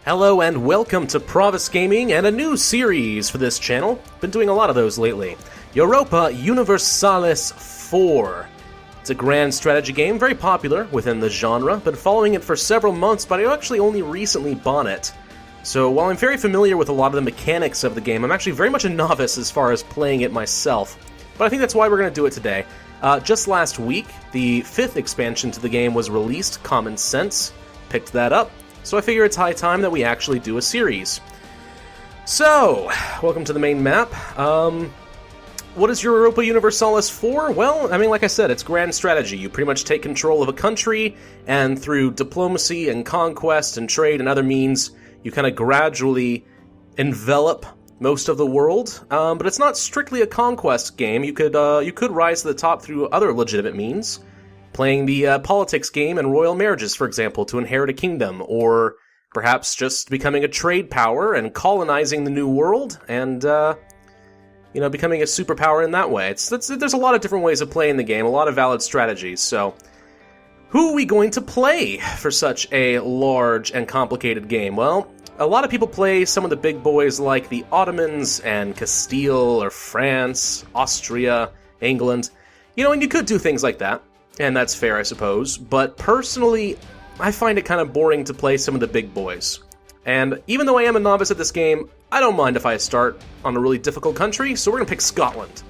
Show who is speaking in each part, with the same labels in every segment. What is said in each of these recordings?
Speaker 1: Hello and welcome to Pravus Gaming and a new series for this channel. Been doing a lot of those lately. Europa Universalis IV. It's a grand strategy game, very popular within the genre. Been following it for several months, but I actually only recently bought it. So while I'm very familiar with a lot of the mechanics of the game, I'm actually very much a novice as far as playing it myself. But I think that's why we're going to do it today. Just last week, the 5th expansion to the game was released, Common Sense. Picked that up. So I figure it's high time that we actually do a series. So, welcome to the main map. What is Europa Universalis for? Well, I mean, like I said, it's grand strategy. You pretty much take control of a country, and through diplomacy and conquest and trade and other means, you kind of gradually envelop most of the world. But it's not strictly a conquest game. You could rise to the top through other legitimate means. Playing the politics game and royal marriages, for example, to inherit a kingdom, or perhaps just becoming a trade power and colonizing the new world, and, becoming a superpower in that way. There's a lot of different ways of playing the game, a lot of valid strategies, so who are we going to play for such a large and complicated game? Well, a lot of people play some of the big boys like the Ottomans and Castile or France, Austria, England, and you could do things like that. And that's fair, I suppose, but personally, I find it kind of boring to play some of the big boys. And even though I am a novice at this game, I don't mind if I start on a really difficult country, so we're gonna pick Scotland.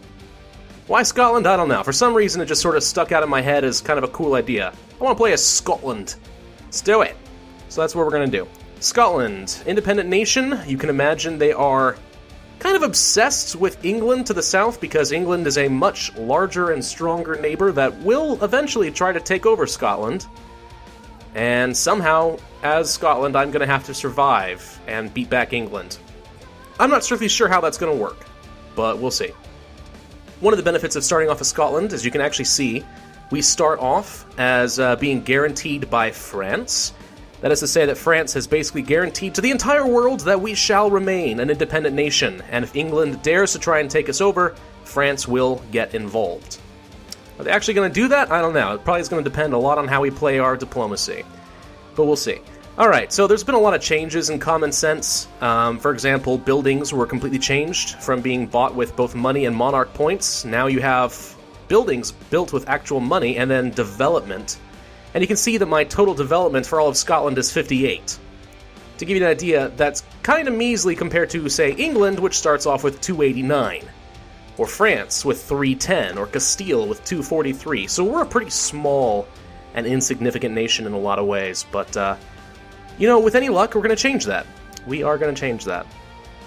Speaker 1: Why Scotland? I don't know. For some reason, it just sort of stuck out in my head as kind of a cool idea. I want to play as Scotland. Let's do it. So that's what we're gonna do. Scotland, independent nation. You can imagine they are kind of obsessed with England to the south because England is a much larger and stronger neighbor that will eventually try to take over Scotland. And somehow, as Scotland, I'm going to have to survive and beat back England. I'm not strictly sure how that's going to work, but we'll see. One of the benefits of starting off as Scotland, as you can actually see, we start off as being guaranteed by France. That is to say that France has basically guaranteed to the entire world that we shall remain an independent nation, and if England dares to try and take us over, France will get involved. Are they actually going to do that? I don't know. It probably is going to depend a lot on how we play our diplomacy. But we'll see. Alright, so there's been a lot of changes in Common Sense. For example, buildings were completely changed from being bought with both money and monarch points. Now you have buildings built with actual money and then development. And you can see that my total development for all of Scotland is 58. To give you an idea, that's kind of measly compared to, say, England, which starts off with 289. Or France with 310, or Castile with 243. So we're a pretty small and insignificant nation in a lot of ways. But, with any luck, we're going to change that. We are going to change that.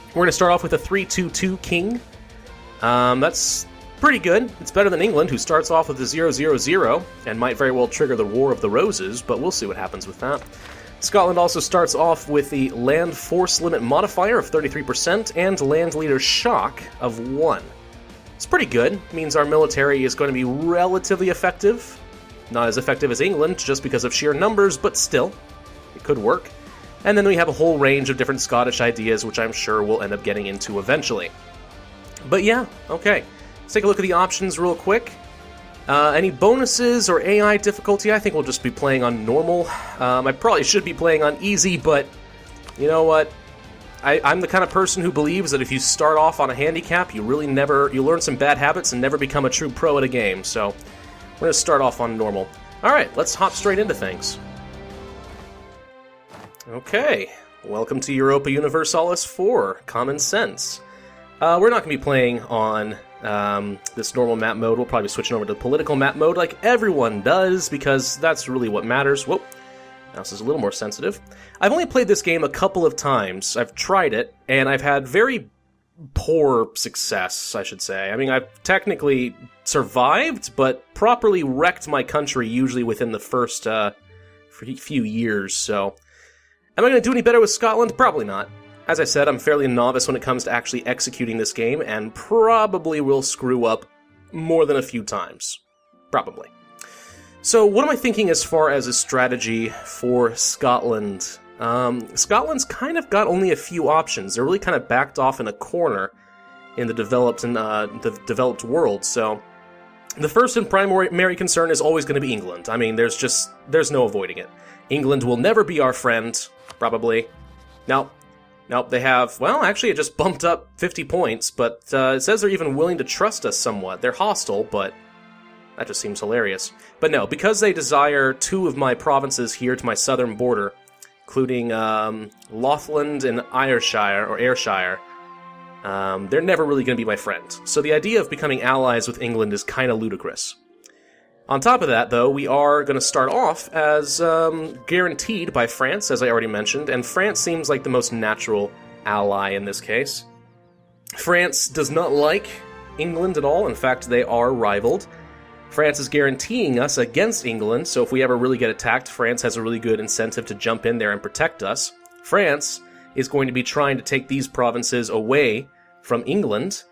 Speaker 1: We're going to start off with a 322 king. That's pretty good. It's better than England, who starts off with a 000 and might very well trigger the War of the Roses, but we'll see what happens with that. Scotland also starts off with the land force limit modifier of 33% and land leader shock of 1. It's pretty good. It means our military is going to be relatively effective. Not as effective as England, just because of sheer numbers, but still, it could work. And then we have a whole range of different Scottish ideas, which I'm sure we'll end up getting into eventually. But yeah, okay. Let's take a look at the options real quick. Any bonuses or AI difficulty? I think we'll just be playing on normal. I probably should be playing on easy, but you know what? I'm the kind of person who believes that if you start off on a handicap, you learn some bad habits and never become a true pro at a game. So we're going to start off on normal. All right, let's hop straight into things. Okay, welcome to Europa Universalis IV, Common Sense. We're not going to be playing on this normal map mode. We'll probably be switching over to political map mode like everyone does, because that's really what matters. Whoa, mouse is a little more sensitive. I've only played this game a couple of times. I've tried it, and I've had very poor success, I should say. I mean, I've technically survived, but properly wrecked my country usually within the first few years, so am I going to do any better with Scotland? Probably not. As I said, I'm fairly novice when it comes to actually executing this game, and probably will screw up more than a few times. Probably. So, what am I thinking as far as a strategy for Scotland? Scotland's kind of got only a few options. They're really kind of backed off in a corner in the developed world, so the first and primary concern is always going to be England. I mean, there's no avoiding it. England will never be our friend, probably. Nope, they have... Well, actually, it just bumped up 50 points, but it says they're even willing to trust us somewhat. They're hostile, but that just seems hilarious. But no, because they desire 2 of my provinces here to my southern border, including Lothland and Ayrshire, they're never really going to be my friend. So the idea of becoming allies with England is kind of ludicrous. On top of that, though, we are going to start off as guaranteed by France, as I already mentioned, and France seems like the most natural ally in this case. France does not like England at all. In fact, they are rivaled. France is guaranteeing us against England, so if we ever really get attacked, France has a really good incentive to jump in there and protect us. France is going to be trying to take these provinces away from England,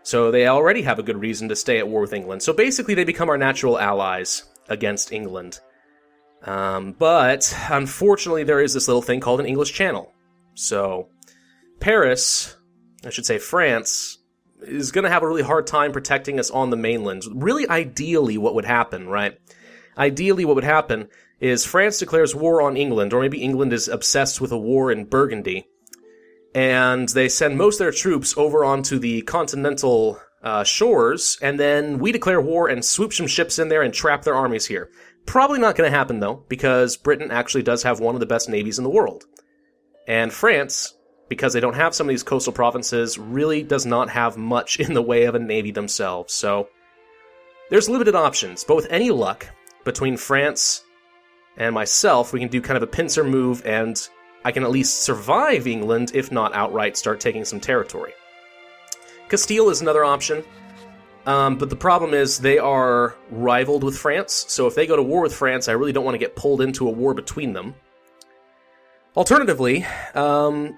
Speaker 1: so they already have a good reason to stay at war with England. So basically, they become our natural allies against England. But unfortunately, there is this little thing called an English Channel. So France, is going to have a really hard time protecting us on the mainland. Really, ideally, what would happen, right? Ideally, what would happen is France declares war on England, or maybe England is obsessed with a war in Burgundy, and they send most of their troops over onto the continental shores, and then we declare war and swoop some ships in there and trap their armies here. Probably not going to happen, though, because Britain actually does have one of the best navies in the world. And France, because they don't have some of these coastal provinces, really does not have much in the way of a navy themselves. So there's limited options, but with any luck, between France and myself, we can do kind of a pincer move, and I can at least survive England, if not outright start taking some territory. Castile is another option, but the problem is they are rivaled with France, so if they go to war with France, I really don't want to get pulled into a war between them. Alternatively,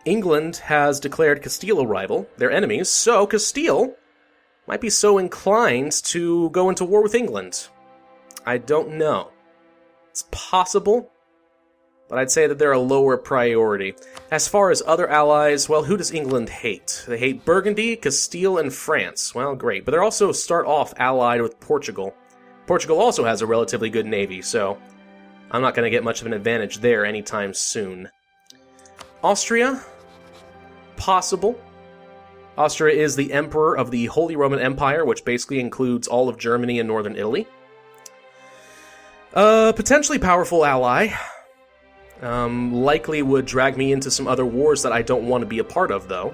Speaker 1: England has declared Castile a rival, their enemies, so Castile might be so inclined to go into war with England. I don't know. It's possible, but I'd say that they're a lower priority. As far as other allies, well, who does England hate? They hate Burgundy, Castile, and France. Well, great, but they're also start off allied with Portugal. Portugal also has a relatively good navy, so I'm not going to get much of an advantage there anytime soon. Austria? Possible. Austria is the emperor of the Holy Roman Empire, which basically includes all of Germany and northern Italy. Potentially powerful ally. Likely would drag me into some other wars that I don't want to be a part of, though.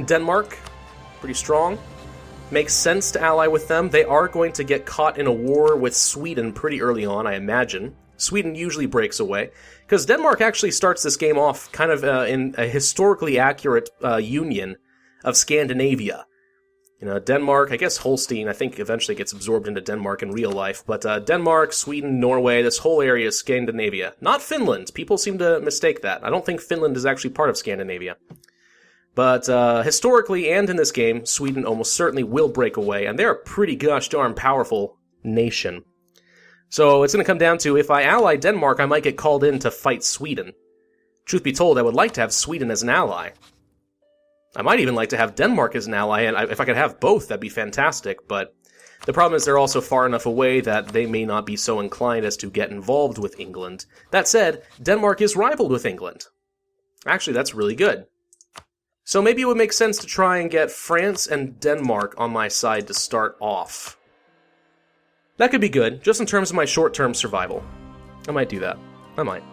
Speaker 1: Denmark, pretty strong. Makes sense to ally with them. They are going to get caught in a war with Sweden pretty early on, I imagine. Sweden usually breaks away, because Denmark actually starts this game off kind of in a historically accurate union of Scandinavia. You know, Denmark, I guess Holstein, I think eventually gets absorbed into Denmark in real life, but Denmark, Sweden, Norway, this whole area is Scandinavia. Not Finland. People seem to mistake that. I don't think Finland is actually part of Scandinavia. But historically and in this game, Sweden almost certainly will break away, and they're a pretty gosh darn powerful nation. So it's going to come down to, if I ally Denmark, I might get called in to fight Sweden. Truth be told, I would like to have Sweden as an ally. I might even like to have Denmark as an ally, and if I could have both, that'd be fantastic, but the problem is they're also far enough away that they may not be so inclined as to get involved with England. That said, Denmark is rivaled with England. Actually, that's really good. So maybe it would make sense to try and get France and Denmark on my side to start off. That could be good, just in terms of my short-term survival. I might do that. I might.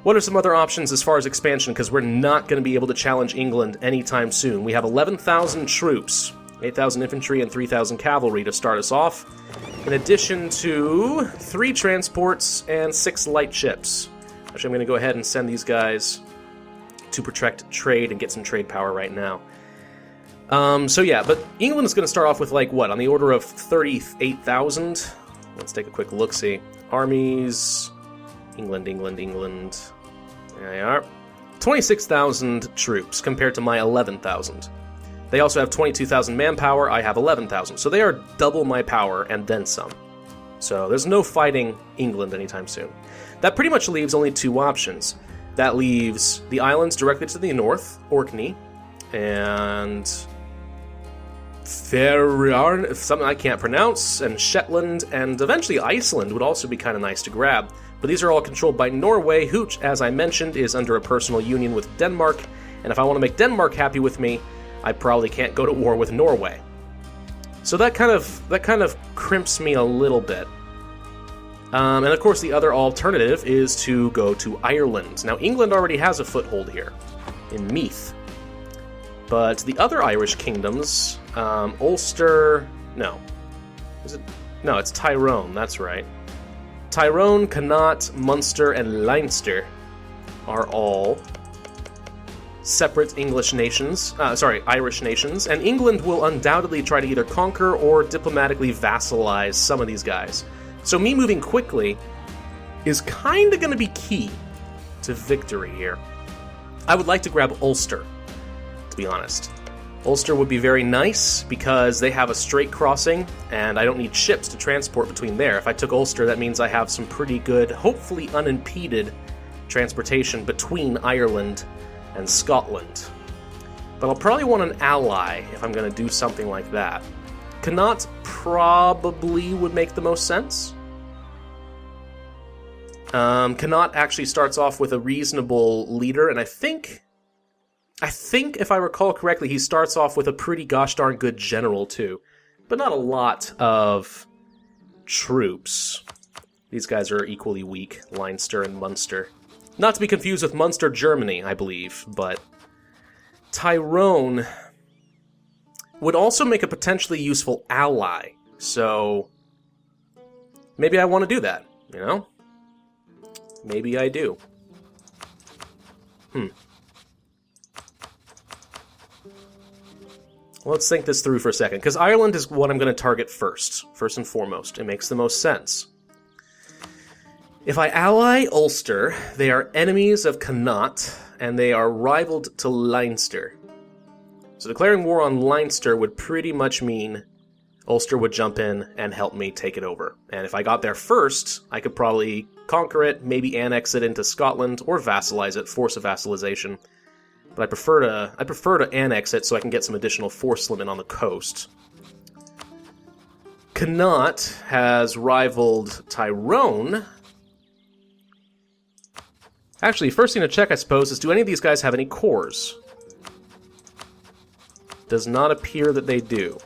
Speaker 1: What are some other options as far as expansion? Because we're not going to be able to challenge England anytime soon. We have 11,000 troops, 8,000 infantry and 3,000 cavalry to start us off, in addition to 3 transports and 6 light ships. Actually, I'm going to go ahead and send these guys to protect trade and get some trade power right now. So yeah, but England is going to start off with, like, what, on the order of 38,000? Let's take a quick look-see. Armies... England. There they are. 26,000 troops compared to my 11,000. They also have 22,000 manpower, I have 11,000. So they are double my power and then some. So there's no fighting England anytime soon. That pretty much leaves only 2 options. That leaves the islands directly to the north, Orkney, and something I can't pronounce, and Shetland, and eventually Iceland would also be kind of nice to grab. But these are all controlled by Norway, who, as I mentioned, is under a personal union with Denmark, and if I want to make Denmark happy with me, I probably can't go to war with Norway. So that kind of crimps me a little bit. And of course the other alternative is to go to Ireland. Now England already has a foothold here, in Meath. But the other Irish kingdoms, Ulster... no. Is it? No, it's Tyrone, that's right. Tyrone, Connaught, Munster, and Leinster are all separate Irish nations, and England will undoubtedly try to either conquer or diplomatically vassalize some of these guys. So me moving quickly is kind of going to be key to victory here. I would like to grab Ulster, to be honest. Ulster would be very nice because they have a straight crossing, and I don't need ships to transport between there. If I took Ulster, that means I have some pretty good, hopefully unimpeded, transportation between Ireland and Scotland. But I'll probably want an ally if I'm going to do something like that. Connaught probably would make the most sense. Connaught actually starts off with a reasonable leader, and I think if I recall correctly, he starts off with a pretty gosh darn good general too, but not a lot of troops. These guys are equally weak, Leinster and Munster. Not to be confused with Munster, Germany, I believe, but Tyrone would also make a potentially useful ally, so maybe I want to do that, you know? Maybe I do. Let's think this through for a second, because Ireland is what I'm going to target first and foremost. It makes the most sense. If I ally Ulster, they are enemies of Connaught, and they are rivaled to Leinster. So declaring war on Leinster would pretty much mean Ulster would jump in and help me take it over. And if I got there first, I could probably conquer it, maybe annex it into Scotland, or vassalize it, force a vassalization. But I prefer to annex it so I can get some additional force limit on the coast. Connaught has rivaled Tyrone. Actually, first thing to check, I suppose, is do any of these guys have any cores? Does not appear that they do.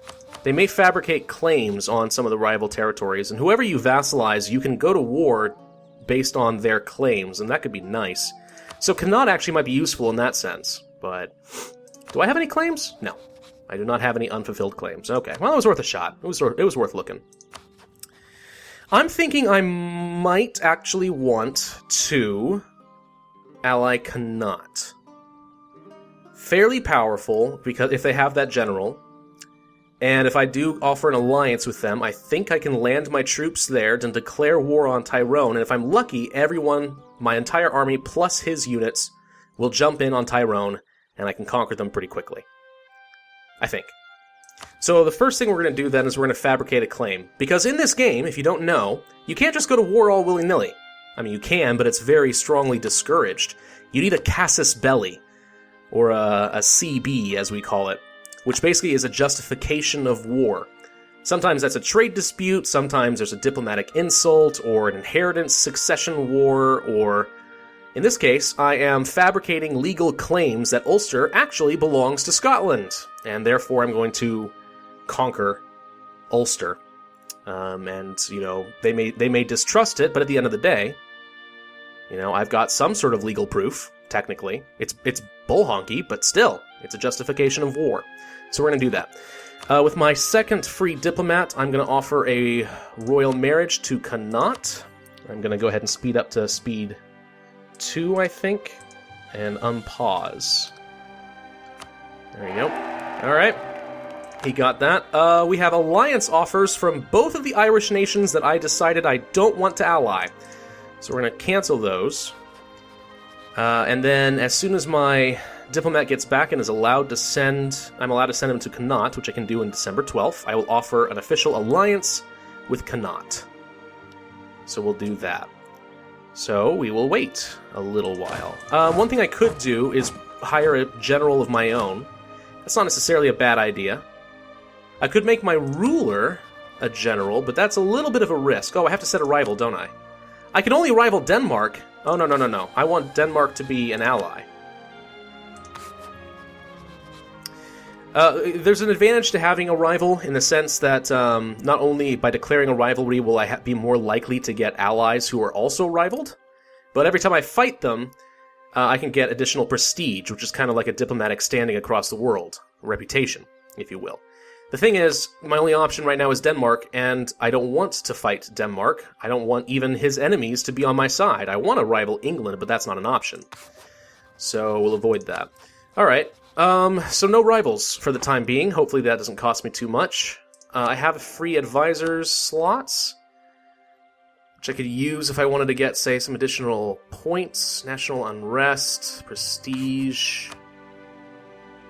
Speaker 1: They may fabricate claims on some of the rival territories, and whoever you vassalize, you can go to war based on their claims, and that could be nice. So Connaught actually might be useful in that sense, but do I have any claims? No. I do not have any unfulfilled claims. Okay, well, it was worth a shot. It was worth looking. I'm thinking I might actually want to ally Connaught. Fairly powerful, because if they have that general, and if I do offer an alliance with them, I think I can land my troops there and declare war on Tyrone, and if I'm lucky, everyone, my entire army plus his units, will jump in on Tyrone, and I can conquer them pretty quickly. I think. So the first thing we're going to do then is we're going to fabricate a claim. Because in this game, if you don't know, you can't just go to war all willy-nilly. I mean, you can, but it's very strongly discouraged. You need a casus belli, or a CB, as we call it, which basically is a justification of war. Sometimes that's a trade dispute, sometimes there's a diplomatic insult, or an inheritance succession war, or... in this case, I am fabricating legal claims that Ulster actually belongs to Scotland, and therefore I'm going to conquer Ulster. And, you know, they may distrust it, but at the end of the day, you know, I've got some sort of legal proof, technically. It's bull honky, but still, it's a justification of war. So we're going to do that. With my second free diplomat, I'm going to offer a royal marriage to Connaught. I'm going to go ahead and speed up to speed 2, I think, and unpause. There you go. Alright. He got that. We have alliance offers from both of the Irish nations that I decided I don't want to ally. So we're going to cancel those. And then as soon as my diplomat gets back and is allowed to send... I'm allowed to send him to Connaught, which I can do in December 12th. I will offer an official alliance with Connaught. So we'll do that. So we will wait a little while. One thing I could do is hire a general of my own. That's not necessarily a bad idea. I could make my ruler a general, but that's a little bit of a risk. Oh, I have to set a rival, don't I? I can only rival Denmark. Oh, no, no, no, no. I want Denmark to be an ally. There's an advantage to having a rival in the sense that not only by declaring a rivalry will I be more likely to get allies who are also rivaled, but every time I fight them, I can get additional prestige, which is kind of like a diplomatic standing across the world. Reputation, if you will. The thing is, my only option right now is Denmark, and I don't want to fight Denmark. I don't want even his enemies to be on my side. I want to rival England, but that's not an option. So we'll avoid that. Alright. So no rivals for the time being. Hopefully that doesn't cost me too much. I have free advisors slots, which I could use if I wanted to get, say, some additional points. National unrest, prestige,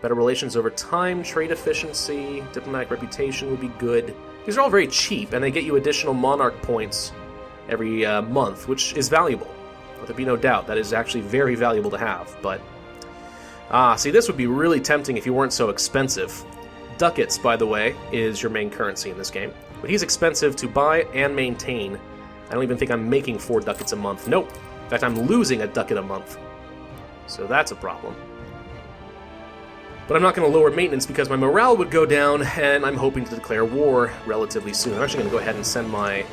Speaker 1: better relations over time, trade efficiency, diplomatic reputation would be good. These are all very cheap, and they get you additional monarch points every month, which is valuable. Let there be no doubt. That is actually very valuable to have, but... see, this would be really tempting if you weren't so expensive. Ducats, by the way, is your main currency in this game. But he's expensive to buy and maintain. I don't even think I'm making 4 ducats a month. Nope. In fact, I'm losing a ducat a month. So that's a problem. But I'm not going to lower maintenance because my morale would go down, and I'm hoping to declare war relatively soon. I'm actually going to go ahead and send my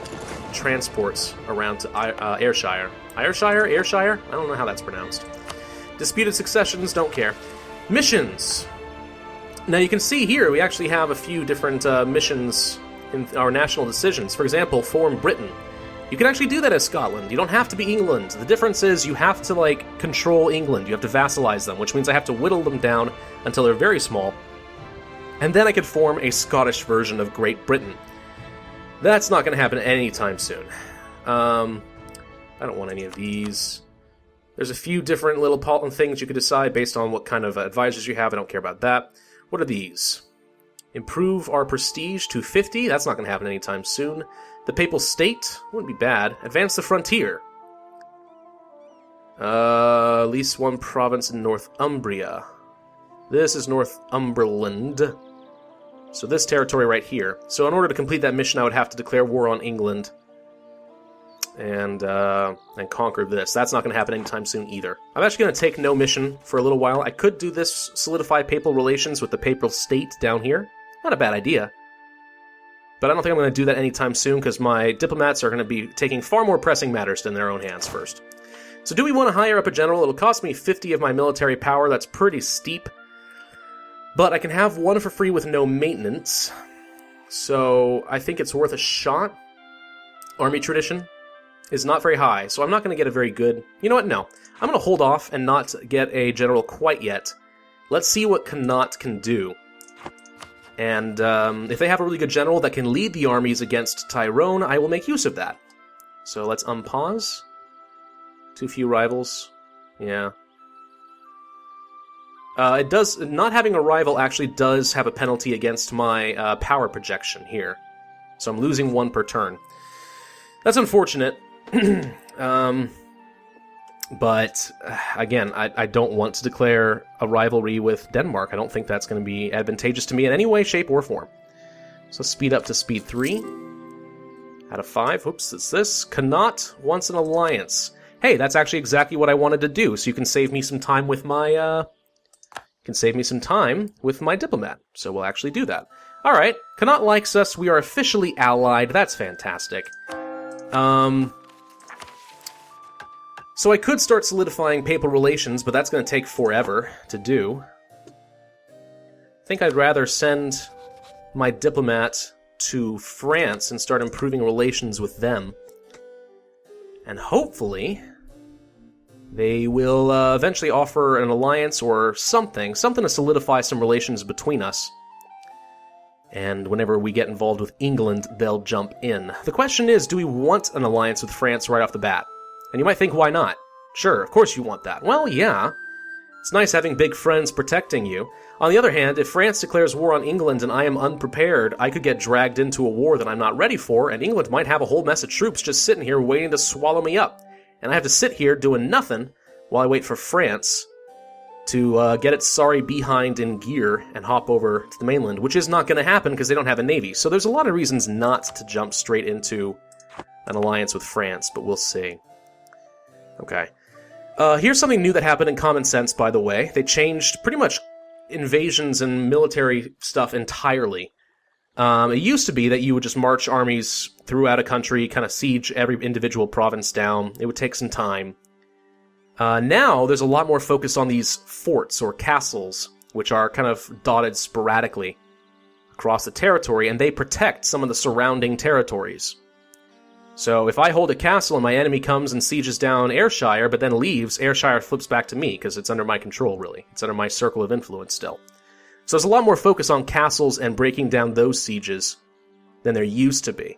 Speaker 1: transports around to Ayrshire. Ayrshire? I don't know how that's pronounced. Disputed successions, don't care. Missions! Now you can see here we actually have a few different missions in our national decisions. For example, form Britain. You can actually do that as Scotland. You don't have to be England. The difference is you have to, like, control England. You have to vassalize them, which means I have to whittle them down until they're very small. And then I could form a Scottish version of Great Britain. That's not going to happen anytime soon. I don't want any of these. There's a few different little things you could decide based on what kind of advisors you have. I don't care about that. What are these? Improve our prestige to 50? That's not going to happen anytime soon. The Papal State? Wouldn't be bad. Advance the frontier. Lease one province in Northumbria. This is Northumberland. So this territory right here. So in order to complete that mission, I would have to declare war on England. And conquer this. That's not going to happen anytime soon either. I'm actually going to take no mission for a little while. I could do this, solidify papal relations with the Papal State down here. Not a bad idea. But I don't think I'm going to do that anytime soon because my diplomats are going to be taking far more pressing matters in their own hands first. So do we want to hire up a general? It'll cost me 50 of my military power. That's pretty steep. But I can have one for free with no maintenance. So I think it's worth a shot. Army tradition is not very high, so I'm not going to get a very good... You know what? No. I'm going to hold off and not get a general quite yet. Let's see what Connaught can do. And if they have a really good general that can lead the armies against Tyrone, I will make use of that. So let's unpause. Too few rivals. Yeah. It does... Not having a rival actually does have a penalty against my power projection here. So I'm losing 1 per turn. That's unfortunate. But, again, I don't want to declare a rivalry with Denmark. I don't think that's going to be advantageous to me in any way, shape, or form. So speed up to speed 3. Out of 5. Oops, it's this. Connaught wants an alliance. Hey, that's actually exactly what I wanted to do, so you can save me some time with my, diplomat. So we'll actually do that. Alright, Connaught likes us. We are officially allied. That's fantastic. So I could start solidifying papal relations, but that's going to take forever to do. I think I'd rather send my diplomat to France and start improving relations with them. And hopefully they will eventually offer an alliance or something to solidify some relations between us. And whenever we get involved with England, they'll jump in. The question is, do we want an alliance with France right off the bat? And you might think, why not? Sure, of course you want that. Well, yeah. It's nice having big friends protecting you. On the other hand, if France declares war on England and I am unprepared, I could get dragged into a war that I'm not ready for, and England might have a whole mess of troops just sitting here waiting to swallow me up. And I have to sit here doing nothing while I wait for France to get its sorry behind in gear and hop over to the mainland, which is not going to happen because they don't have a navy. So there's a lot of reasons not to jump straight into an alliance with France, but we'll see. Okay. Here's something new that happened in Common Sense, by the way. They changed pretty much invasions and military stuff entirely. It used to be that you would just march armies throughout a country, kind of siege every individual province down. It would take some time. Now, there's a lot more focus on these forts or castles, which are kind of dotted sporadically across the territory, and they protect some of the surrounding territories. So if I hold a castle and my enemy comes and sieges down Ayrshire, but then leaves, Ayrshire flips back to me, because it's under my control, really. It's under my circle of influence still. So there's a lot more focus on castles and breaking down those sieges than there used to be.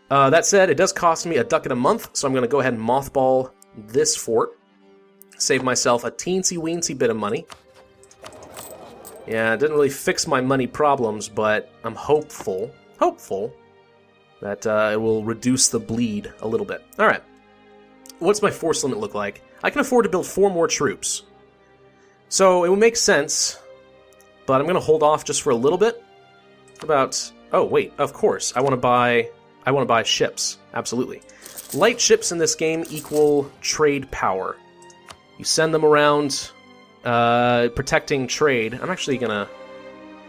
Speaker 1: That said, it does cost me a ducat a month, so I'm going to go ahead and mothball this fort. Save myself a teensy-weensy bit of money. Yeah, it didn't really fix my money problems, but I'm hopeful that it will reduce the bleed a little bit. Alright. What's my force limit look like? I can afford to build 4 more troops. So it will make sense, but I'm going to hold off just for a little bit. About... Oh, wait, of course. I want to buy ships. Absolutely. Light ships in this game equal trade power. You send them around... protecting trade. I'm actually gonna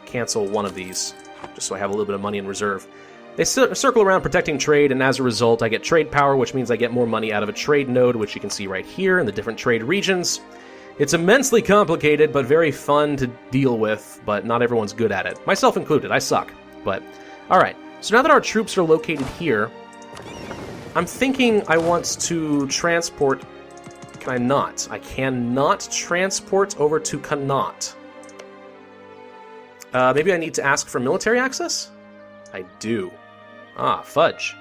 Speaker 1: cancel one of these, just so I have a little bit of money in reserve. They circle around protecting trade, and as a result, I get trade power, which means I get more money out of a trade node, which you can see right here in the different trade regions. It's immensely complicated, but very fun to deal with, but not everyone's good at it. Myself included, I suck. But, alright. So now that our troops are located here, I'm thinking I want to transport... Can I not? I cannot transport over to Connaught. Maybe I need to ask for military access? I do. Ah, fudge.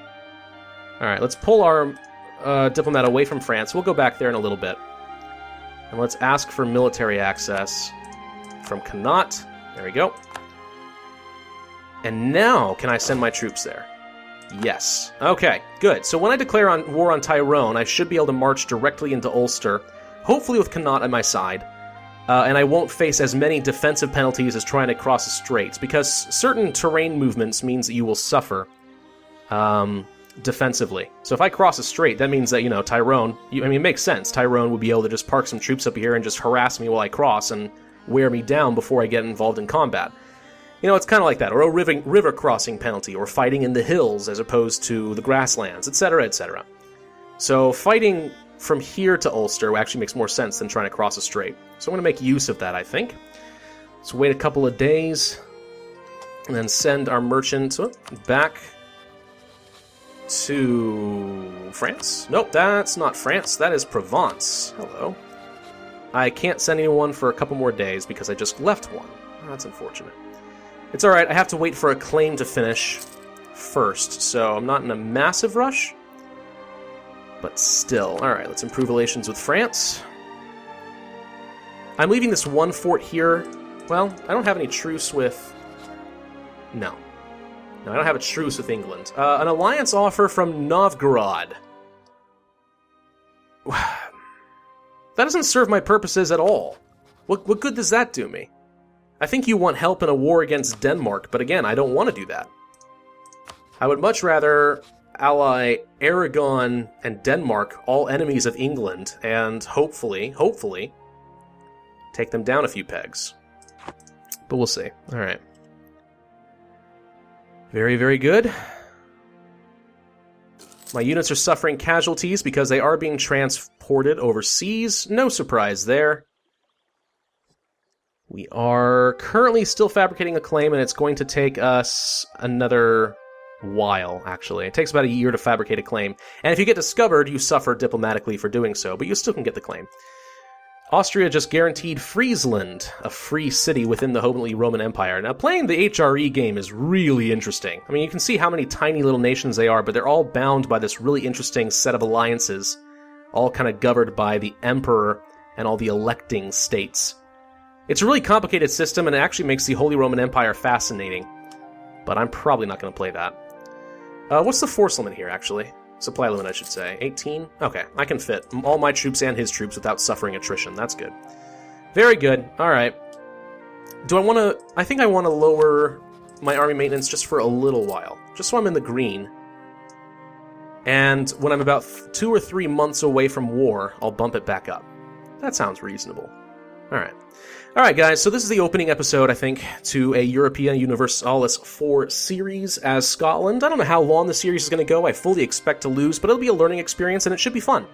Speaker 1: Alright, let's pull our diplomat away from France. We'll go back there in a little bit. And let's ask for military access from Connaught. There we go. And now, can I send my troops there? Yes. Okay, good. So when I declare war on Tyrone, I should be able to march directly into Ulster, hopefully with Connaught on my side, and I won't face as many defensive penalties as trying to cross the straits, because certain terrain movements means that you will suffer defensively. So if I cross a strait, that means that, you know, Tyrone, it makes sense. Tyrone would be able to just park some troops up here and just harass me while I cross and wear me down before I get involved in combat. You know, it's kind of like that, or a river crossing penalty, or fighting in the hills as opposed to the grasslands, etc., etc. So fighting from here to Ulster actually makes more sense than trying to cross a strait. So I'm going to make use of that, I think. Let's wait a couple of days, and then send our merchant back to France. Nope, that's not France, that is Provence. Hello. I can't send anyone for a couple more days because I just left one. Oh, that's unfortunate. It's alright, I have to wait for a claim to finish first, so I'm not in a massive rush. But still. Alright, let's improve relations with France. I'm leaving this one fort here. Well, I don't have any truce with... No, I don't have a truce with England. An alliance offer from Novgorod. That doesn't serve my purposes at all. What good does that do me? I think you want help in a war against Denmark, but again, I don't want to do that. I would much rather ally Aragon and Denmark, all enemies of England, and hopefully, take them down a few pegs. But we'll see. Alright. Very, very good. My units are suffering casualties because they are being transported overseas. No surprise there. We are currently still fabricating a claim, and it's going to take us another while, actually. It takes about a year to fabricate a claim. And if you get discovered, you suffer diplomatically for doing so, but you still can get the claim. Austria just guaranteed Friesland, a free city within the Holy Roman Empire. Now, playing the HRE game is really interesting. I mean, you can see how many tiny little nations they are, but they're all bound by this really interesting set of alliances, all kind of governed by the Emperor and all the electing states. It's a really complicated system, and it actually makes the Holy Roman Empire fascinating. But I'm probably not going to play that. What's the force limit here, actually? Supply limit, I should say. 18? Okay, I can fit all my troops and his troops without suffering attrition. That's good. Very good. Alright. Do I want to... I think I want to lower my army maintenance just for a little while. Just so I'm in the green. and when I'm about 2 or 3 months away from war, I'll bump it back up. That sounds reasonable. Alright guys, so this is the opening episode, I think, to a Europa Universalis IV series as Scotland. I don't know how long the series is going to go, I fully expect to lose, but it'll be a learning experience and it should be fun.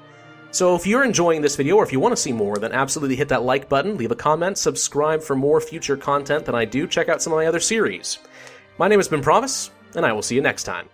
Speaker 1: So if you're enjoying this video, or if you want to see more, then absolutely hit that like button, leave a comment, subscribe for more future content than I do, check out some of my other series. My name has been Pravus, and I will see you next time.